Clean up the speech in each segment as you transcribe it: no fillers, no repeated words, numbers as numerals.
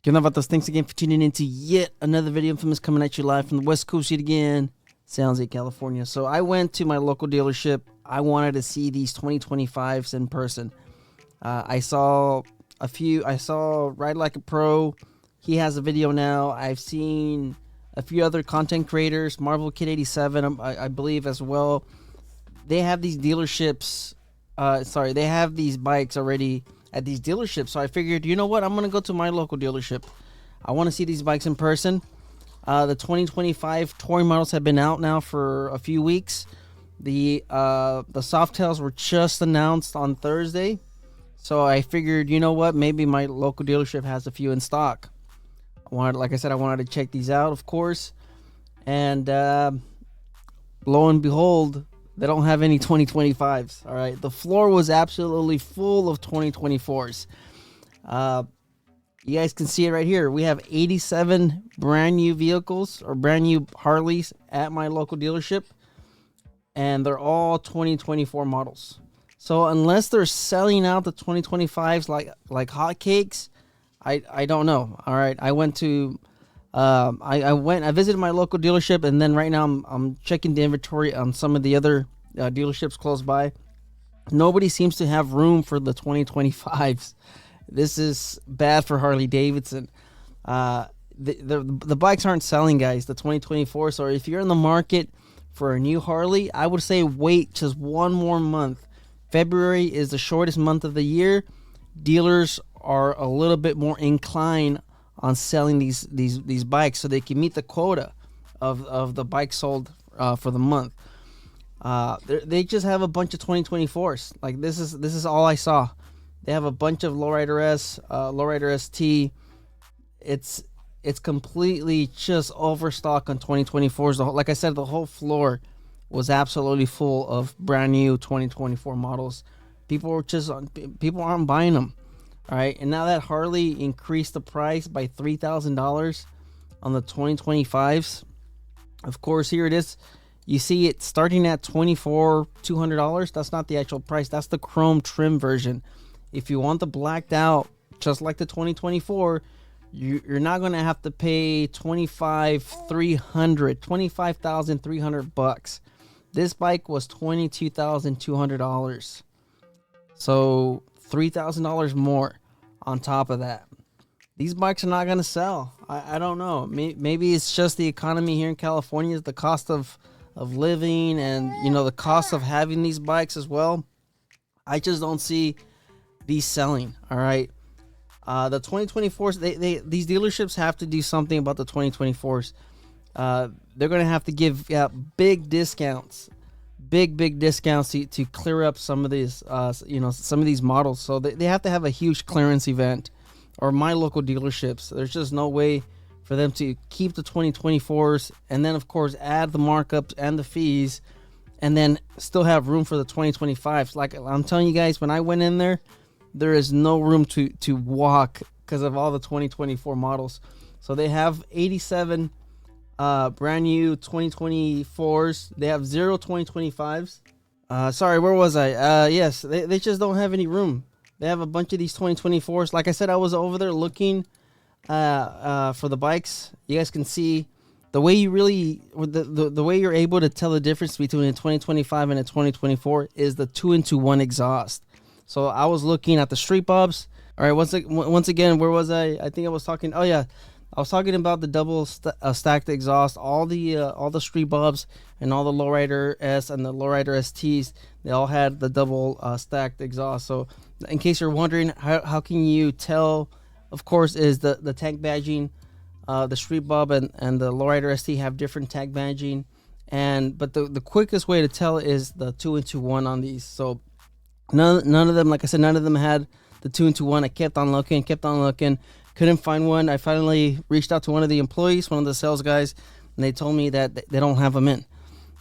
Getting about those, thanks again for tuning into yet another video. Infamous coming at you live from the West Coast yet again, San Jose, California. So I went to my local dealership. I wanted to see these 2025s in person. I saw a few. I saw Ride Like a Pro. He has a video now. I've seen a few other content creators, Marvel Kid 87, I believe as well. They have these dealerships. They have these bikes already at these dealerships. So I figured, you know what? I'm going to go to my local dealership. I want to see these bikes in person. The 2025 touring models have been out now for a few weeks. The Softails were just announced on Thursday. So I figured, you know what? Maybe my local dealership has a few in stock. Like I said, I wanted to check these out, of course. And lo and behold, they don't have any 2025s. All right, the floor was absolutely full of 2024s. You guys can see it right here. We have 87 brand new vehicles or brand new Harleys at my local dealership, and they're all 2024 models. So unless they're selling out the 2025s like hotcakes, I don't know. All right, I went to I visited my local dealership, and then right now I'm checking the inventory on some of the other dealerships close by. Nobody seems to have room for the 2025s. This is bad for Harley Davidson. The bikes aren't selling, guys, the 2024. So if you're in the market for a new Harley, I would say wait just one more month. February is the shortest month of the year. Dealers are a little bit more inclined on selling these bikes so they can meet the quota of the bikes sold for the month. They just have a bunch of 2024s. Like this is all I saw. They have a bunch of Lowrider S, Lowrider ST. It's completely just overstock on 2024s. Like I said, the whole floor was absolutely full of brand new 2024 models. People aren't buying them. All right, and now that Harley increased the price by $3,000 on the 2025s, of course, here it is. You see it starting at $24,200. That's not the actual price. That's the chrome trim version. If you want the blacked out, just like the 2024, you're not going to have to pay $25,300 This bike was $22,200. So $3,000 more on top of that. These bikes are not going to sell. I don't know. Maybe it's just the economy here in California, the cost of living, and the cost of having these bikes as well. I just don't see these selling. All right. The 2024s, these dealerships have to do something about the 2024s. They're going to have to give big discounts. Big discounts to clear up some of these some of these models. So they have to have a huge clearance event, or my local dealerships. There's just no way for them to keep the 2024s and then of course add the markups and the fees and then still have room for the 2025s. Like I'm telling you guys, when I went in there is no room to walk because of all the 2024 models. So they have 87 brand new 2024s. They have 0 2025s. Sorry, where was I? Yes, they just don't have any room. They have a bunch of these 2024s. Like I said, I was over there looking for the bikes. You guys can see the way you the way you're able to tell the difference between a 2025 and a 2024 is the 2-in-1 exhaust. So I was looking at the street bobs. All right, once again, where was I? I think I was talking. Oh yeah. I was talking about the double stacked exhaust. All the street bobs and all the Lowrider S and the Lowrider STs, they all had the double stacked exhaust. So in case you're wondering, how can you tell? Of course, is the tag badging. The street bob and the Lowrider ST have different tag badging, but the quickest way to tell is the 2-in-1 on these. So none of them, like I said, none of them had the 2-in-1. I kept on looking. Couldn't find one. I finally reached out to one of the employees, one of the sales guys, and they told me that they don't have them in.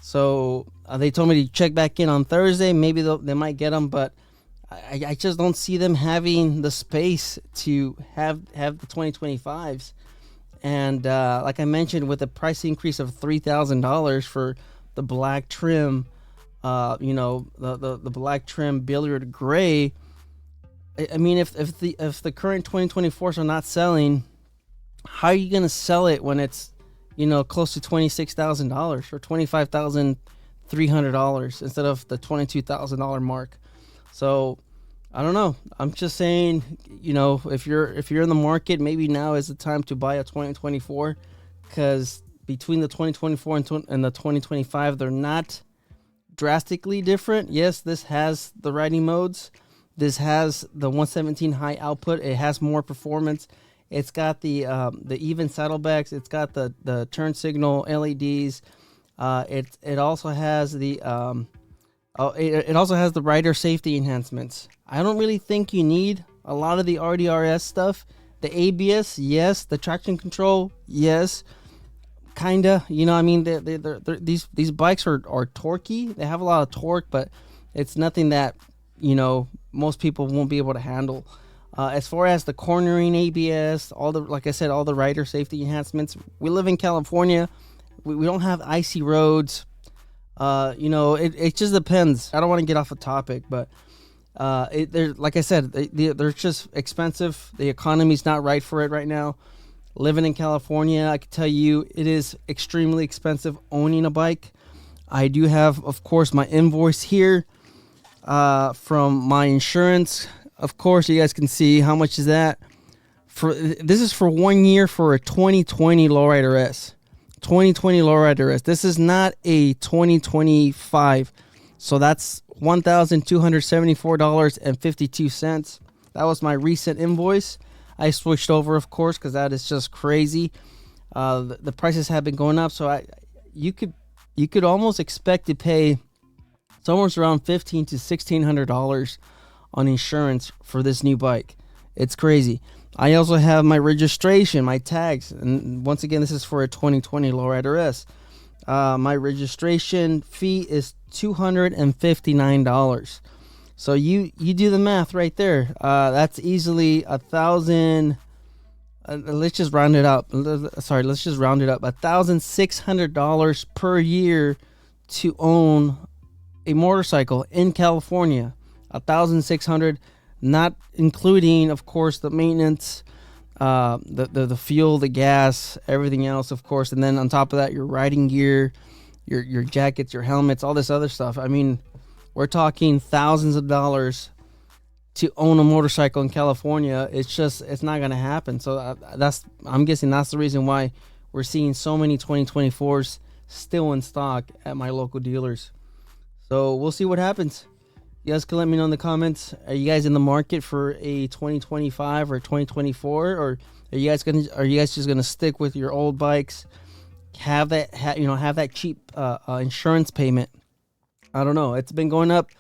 So they told me to check back in on Thursday. Maybe they might get them, but I just don't see them having the space to have the 2025s. And like I mentioned, with a price increase of $3,000 for the black trim, the black trim billiard gray. I mean, if the current 2024s are not selling, how are you going to sell it when it's, close to $26,000 or $25,300 instead of the $22,000 mark? So I don't know. I'm just saying, if you're in the market, maybe now is the time to buy a 2024, because between the 2024 and the 2025, they're not drastically different. Yes, this has the riding modes. This has the 117 high output. It has more performance. It's got the even saddlebags. It's got the turn signal LEDs. It also has the it also has the rider safety enhancements. I don't really think you need a lot of the RDRS stuff. The ABS, yes. The traction control, yes. Kinda. I mean, these bikes are torquey. They have a lot of torque, but it's nothing that most people won't be able to handle. As far as the cornering ABS, like I said, all the rider safety enhancements. We live in California. We don't have icy roads. It just depends. I don't want to get off the topic, but they're, like I said, they're just expensive. The economy's not right for it right now. Living in California, I can tell you it is extremely expensive owning a bike. I do have, of course, my invoice here from my insurance. Of course, you guys can see how much is that. This is for 1 year for a 2020 Lowrider S. 2020 Lowrider S. This is not a 2025. So that's $1,274.52. That was my recent invoice. I switched over, of course, because that is just crazy. The prices have been going up, so you could almost expect to pay somewhere around $1,500 to $1,600 on insurance for this new bike. It's crazy. I also have my registration, my tags, and once again, this is for a 2020 Lowrider S. My registration fee is $259. So you do the math right there. That's easily $1,000. Let's just round it up. Let's just round it up. $1,600 per year to own a motorcycle in California. $1,600, not including, of course, the maintenance, the fuel, the gas, everything else, of course, and then on top of that, your riding gear, your jackets, your helmets, all this other stuff. I mean, we're talking thousands of dollars to own a motorcycle in California. It's not going to happen. So I'm guessing that's the reason why we're seeing so many 2024s still in stock at my local dealers. So we'll see what happens. You guys can let me know in the comments. Are you guys in the market for a 2025 or 2024, or are you guys just gonna stick with your old bikes? Have that cheap insurance payment. I don't know. It's been going up.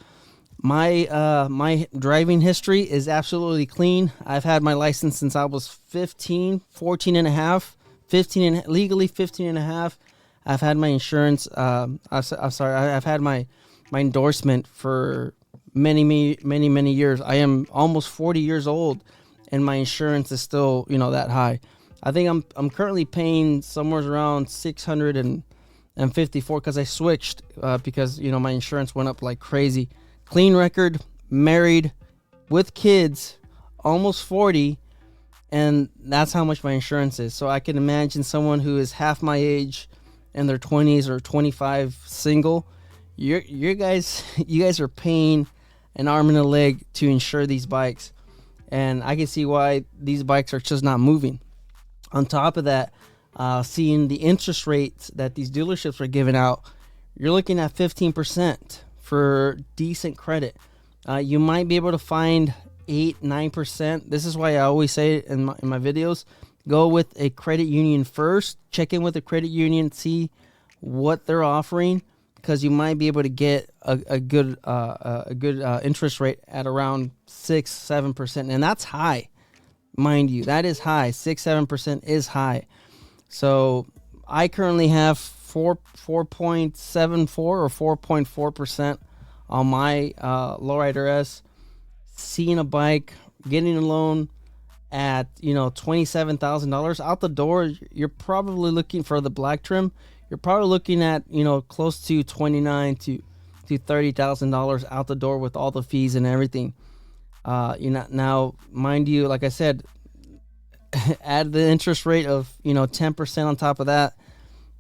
My driving history is absolutely clean. I've had my license since I was 15 and a half. Legally 15 and a half. I've had my insurance. I've had my endorsement for many years. I am almost 40 years old, and my insurance is still that high. I think I'm currently paying somewhere around $654 because I switched because my insurance went up like crazy. Clean record, married, with kids, almost 40, and that's how much my insurance is. So I can imagine someone who is half my age, in their 20s or 25, single. You guys are paying an arm and a leg to insure these bikes, and I can see why these bikes are just not moving. On top of that, seeing the interest rates that these dealerships are giving out, you're looking at 15% for decent credit. You might be able to find 8-9%. This is why I always say it in my videos, go with a credit union first. Check in with a credit union, see what they're offering, because you might be able to get a good interest rate at around 6-7%, and that's high, mind you. That is high. 6-7% is high. So I currently have 4.74 or 4.4% on my Lowrider S. Seeing a bike, getting a loan at $27,000 out the door, you're probably looking for the black trim. You're probably looking at close to $29,000 to $30,000 out the door with all the fees and everything. Now, mind you, like I said, add the interest rate of 10% on top of that.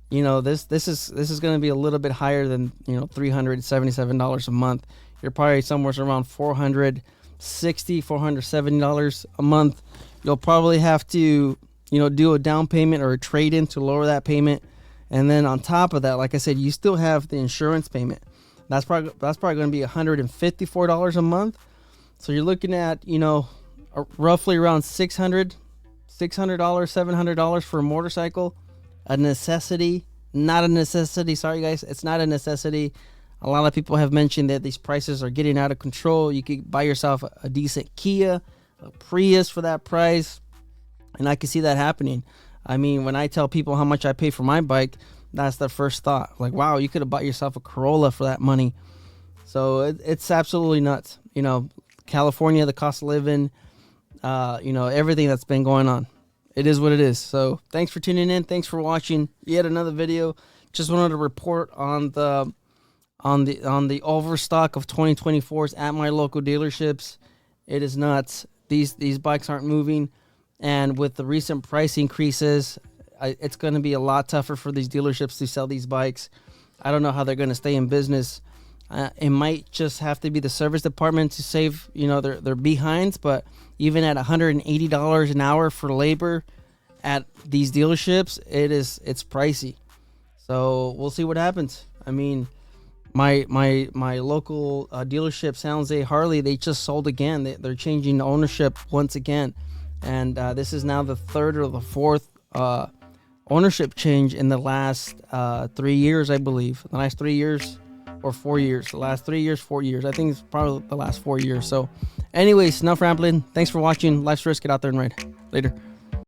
This is going to be a little bit higher than $377 a month. You're probably somewhere around $470 a month. You'll probably have to do a down payment or a trade-in to lower that payment. And then on top of that, like I said, you still have the insurance payment. That's probably going to be $154 a month. So you're looking at roughly around $600, $700 for a motorcycle. A necessity, not a necessity. Sorry guys, it's not a necessity. A lot of people have mentioned that these prices are getting out of control. You could buy yourself a decent Kia, a Prius for that price, and I can see that happening. I mean, when I tell people how much I pay for my bike, that's the first thought. Like, wow, you could have bought yourself a Corolla for that money. So it's absolutely nuts. California, the cost of living, everything that's been going on. It is what it is. So thanks for tuning in. Thanks for watching yet another video. Just wanted to report on the overstock of 2024s at my local dealerships. It is nuts. These bikes aren't moving. And with the recent price increases, it's going to be a lot tougher for these dealerships to sell these bikes. I don't know how they're going to stay in business. It might just have to be the service department to save, their behinds. But even at $180 an hour for labor at these dealerships, it's pricey. So we'll see what happens. I mean, my local dealership, San Jose Harley, they just sold again. They're changing ownership once again. And this is now the third or the fourth ownership change in the last 3 years, I believe. The last 3 years or 4 years. The last 3 years, 4 years. I think it's probably the last 4 years. So anyways, enough rambling. Thanks for watching. Life's risk. Get out there and ride. Later.